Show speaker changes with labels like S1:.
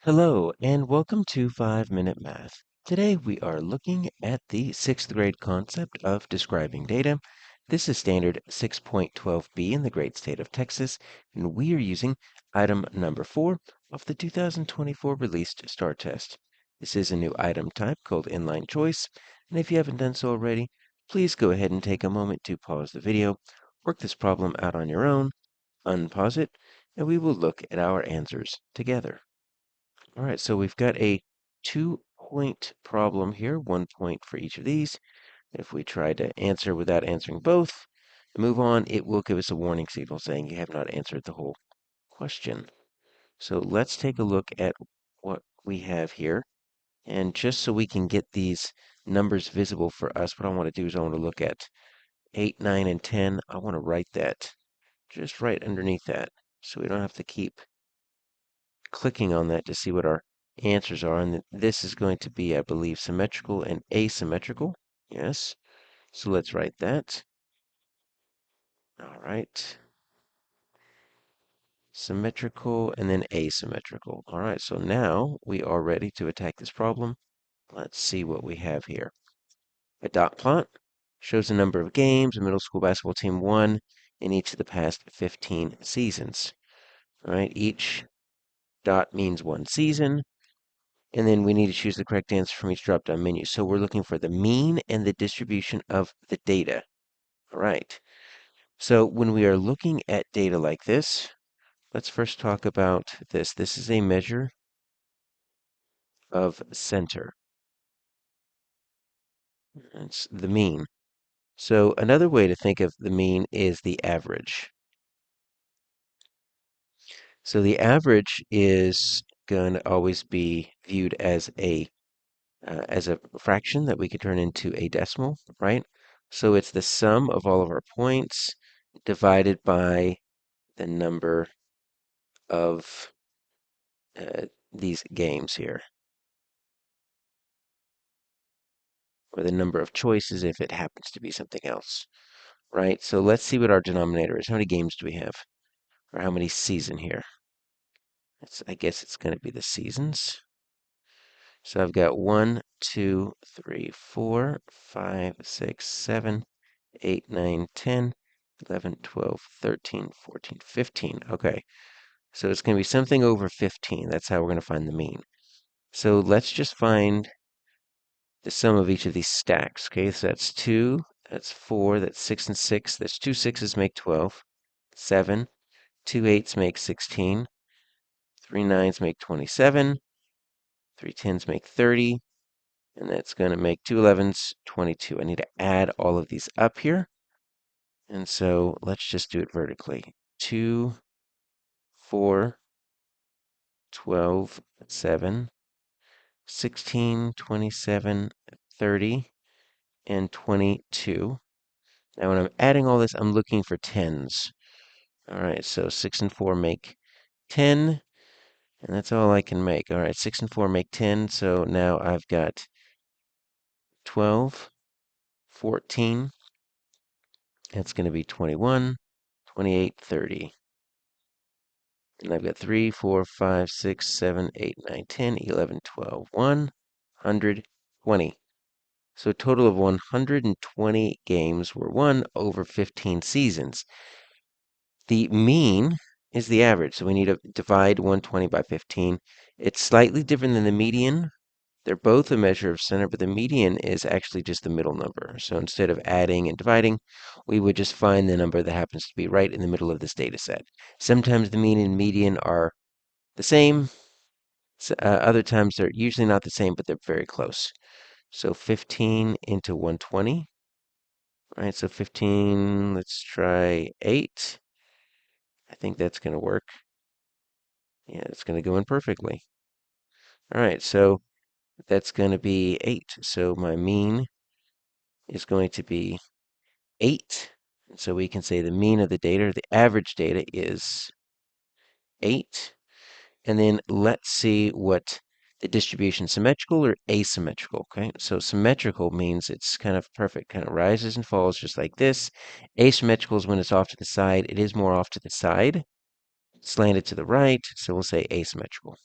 S1: Hello, and welcome to 5-Minute Math. Today we are looking at the 6th grade concept of describing data. This is standard 6.12b in the great state of Texas, and we are using item number 4 of the 2024 released STAAR test. This is a new item type called inline choice, and if you haven't done so already, please go ahead and take a moment to pause the video, work this problem out on your own, unpause it, and we will look at our answers together. All right, so we've got a 2-point problem here, 1 point for each of these. If we try to answer without answering both and move on, it will give us a warning signal saying you have not answered the whole question. So let's take a look at what we have here. And just so we can get these numbers visible for us, what I want to do is I want to look at 8, 9, and 10. I want to write that just right underneath that so we don't have to keep clicking on that to see what our answers are. And this is going to be, I believe, symmetrical and asymmetrical. Yes. So let's write that. All right. Symmetrical and then asymmetrical. All right, so now we are ready to attack this problem. Let's see what we have here. A dot plot shows the number of games a middle school basketball team won in each of the past 15 seasons. All right, each dot means one season. And then we need to choose the correct answer from each drop-down menu. So we're looking for the mean and the distribution of the data. All right. So when we are looking at data like this, let's first talk about this. This is a measure of center. It's the mean. So another way to think of the mean is the average. So the average is going to always be viewed as a fraction that we could turn into a decimal, right? So it's the sum of all of our points divided by the number of these games here, or the number of choices if it happens to be something else, right? So let's see what our denominator is. How many games do we have? Or how many season here? I guess it's going to be the seasons. So I've got 1, 2, 3, 4, 5, 6, 7, 8, 9, 10, 11, 12, 13, 14, 15. Okay, so it's going to be something over 15. That's how we're going to find the mean. So let's just find the sum of each of these stacks. Okay, so that's 2, that's 4, that's 6 and 6. That's 2 6s make 12, 7, 2 8s make 16, 3 9s make 27, 3 10s make 30, and that's going to make 2 11s 22. I need to add all of these up here. And so let's just do it vertically. 2, 4, 12, 7, 16, 27, 30, and 22. Now when I'm adding all this, I'm looking for tens. All right, so 6 and 4 make 10, and that's all I can make. All right, 6 and 4 make 10, so now I've got 12, 14, that's going to be 21, 28, 30. And I've got 3, 4, 5, 6, 7, 8, 9, 10, 11, 12, 120. So a total of 120 games were won over 15 seasons. The mean is the average, so we need to divide 120 by 15. It's slightly different than the median. They're both a measure of center, but the median is actually just the middle number. So instead of adding and dividing, we would just find the number that happens to be right in the middle of this data set. Sometimes the mean and median are the same. Other times they're usually not the same, but they're very close. So 15 into 120. All right, so 15, let's try 8. I think that's going to work. Yeah, it's going to go in perfectly. All right, so that's going to be 8. So my mean is going to be 8. And so we can say the mean of the data, or the average data, is 8. And then let's see what the distribution symmetrical or asymmetrical. Okay, so symmetrical means it's kind of perfect, kind of rises and falls just like this. Asymmetrical is when it's off to the side. It is more off to the side, slanted to the right, so we'll say asymmetrical.